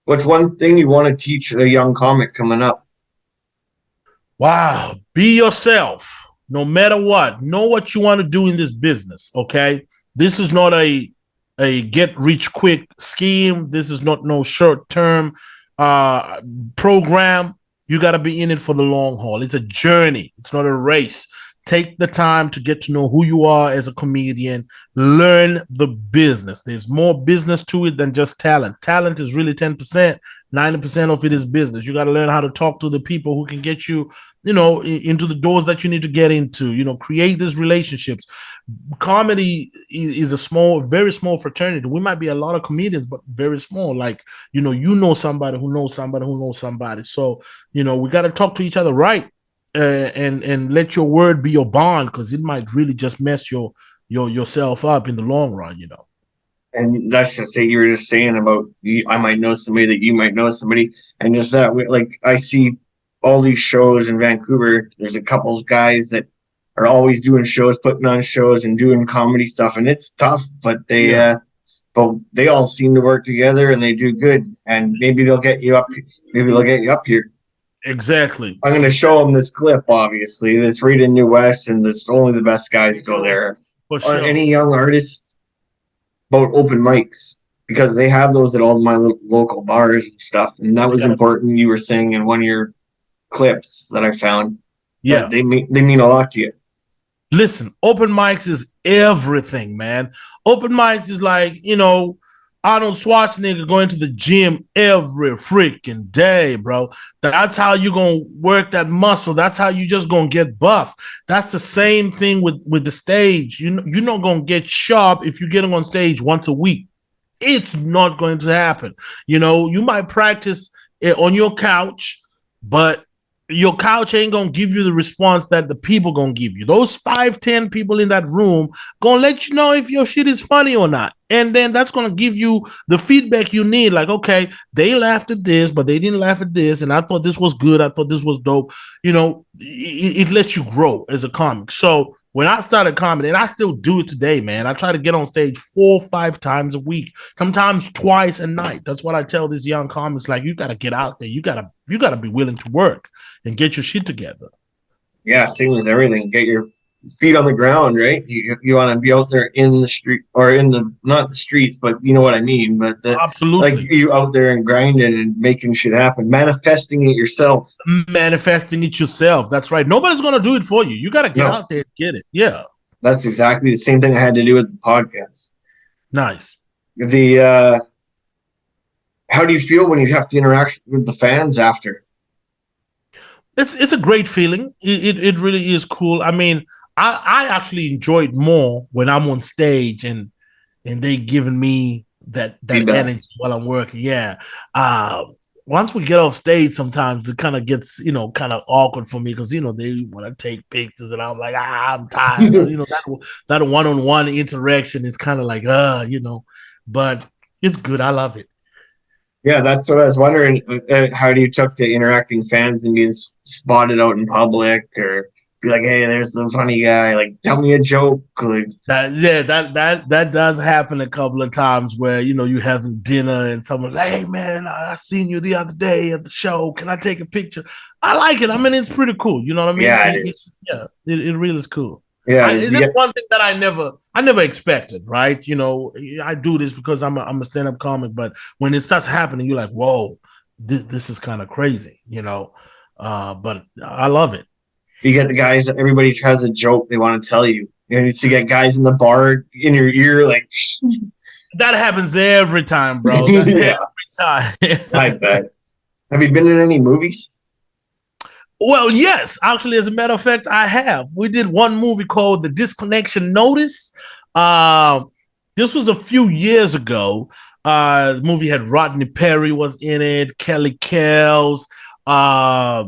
What's one thing you want to teach a young comic coming up? Wow. Be yourself no matter what. Know what you want to do in this business. Okay. This is not a get rich quick scheme. This is not no short term uh, program. You got to be in it for the long haul. It's a journey, it's not a race. Take the time to get to know who you are as a comedian. Learn the business. There's more business to it than just talent. Talent is really 10%. 90% of it is business. You got to learn how to talk to the people who can get you, into the doors that you need to get into. Create these relationships. Comedy is a small, very small fraternity. We might be a lot of comedians, but very small. Like, somebody who knows somebody who knows somebody. So, we got to talk to each other right, and let your word be your bond, because it might really just mess yourself up in the long run. And that's just it. You were just saying about I might know somebody that you might know somebody, and just that. Like I see all these shows in Vancouver. There's a couple of guys that are always doing shows, putting on shows, and doing comedy stuff, and it's tough. Yeah, But they all seem to work together, and they do good. And maybe they'll get you up. Maybe they'll get you up here. exactly. I'm going to show them this clip. Obviously, that's right in New West, and it's only the best guys go there. For Or sure. any young artists about open mics, because they have those at all my local bars and stuff. And that They was gotta, important. You were saying in one of your clips that I found that yeah. they mean a lot to you. Listen, open mics is everything, man. Open mics is like, Arnold Schwarzenegger going to the gym every freaking day, bro. That's how you gonna work that muscle. That's how you just gonna get buff. That's the same thing with the stage. You're not gonna get sharp if you're getting on stage once a week. It's not going to happen. You might practice on your couch, but your couch ain't gonna give you the response that the people gonna give you. Those 5, 10 people in that room gonna let you know if your shit is funny or not. And then that's gonna give you the feedback you need. Like, okay, they laughed at this, but they didn't laugh at this, and I thought this was good. I thought this was dope. It lets you grow as a comic. So when I started comedy, and I still do it today, man, I try to get on stage 4 or 5 times a week, sometimes twice a night. That's what I tell these young comics. Like, you gotta get out there. You gotta be willing to work and get your shit together. Yeah, same as everything. Get your feet on the ground, right? You want to be out there in the street, or in the, not the streets, but you know what I mean. But like Absolutely. you out there and grinding and making shit happen, manifesting it yourself. Manifesting it yourself. That's right. Nobody's gonna do it for you. You gotta get No, out there and get it. Yeah. that's exactly the same thing I had to do with the podcast. Nice. The How do you feel when you have to interact with the fans after? It's a great feeling. It really is cool. I mean, I actually enjoy it more when I'm on stage and they giving me that Feedback. energy while I'm working. Yeah. Uh Once we get off stage, sometimes it kind of gets, kind of awkward for me, because they want to take pictures, and I'm like, I'm tired. That one-on-one interaction is kind of like, but it's good. I love it. Yeah, that's what I was wondering. How do you took to interacting fans and being spotted out in public, or be like, "Hey, there's some funny guy. Like, tell me a joke." Like, That does happen a couple of times where you having dinner and someone's like, "Hey man, I seen you the other day at the show. Can I take a picture?" I like it. I mean, it's pretty cool. You know what I mean? yeah, it is. Yeah, it really is cool. Yeah, it is. You That's get, one thing that I never expected. Right? I do this because I'm a stand up comic, but when it starts happening, you're like, "Whoa, this is kind of crazy." But I love it. you get the guys. Everybody has a joke they want to tell you. You need to get guys in the bar in your ear, like, That happens every time, bro. yeah, Every time. I bet. Have you been in any movies? Well, yes, actually, as a matter of fact, I have. We did one movie called The Disconnection Notice. Uh, this was a few years ago. The movie had Rodney Perry was in it, Kelly Kells, uh,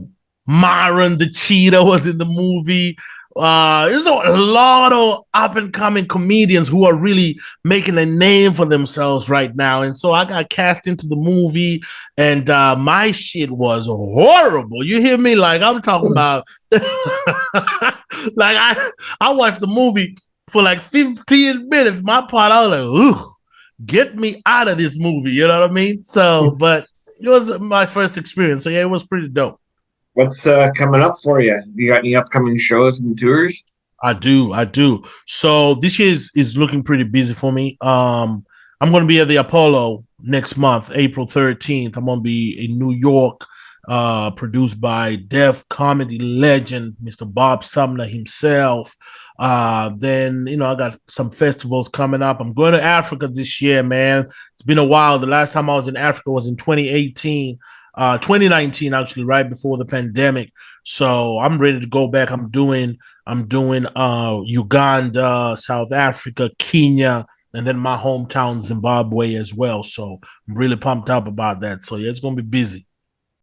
Myron the Cheetah was in the movie. There's a lot of up and coming comedians who are really making a name for themselves right now. And so I got cast into the movie, and my shit was horrible. You hear me? Like, I'm talking about, like, I watched the movie for like 15 minutes. My part, I was like, ooh, get me out of this movie. You know what I mean? So, but It was my first experience, so yeah, it was pretty dope. What's coming up for you? You got any upcoming shows and tours? I do. So this year is looking pretty busy for me. I'm going to be at the Apollo next month, April 13th. I'm going to be in New York, produced by deaf comedy legend Mr. Bob Sumner himself. Then I got some festivals coming up. I'm going to Africa this year, man. It's been a while. The last time I was in Africa was in 2018, 2019 actually, right before the pandemic. So I'm ready to go back. I'm doing Uganda, South Africa, Kenya, and then my hometown Zimbabwe as well. So I'm really pumped up about that. So yeah, it's gonna be busy.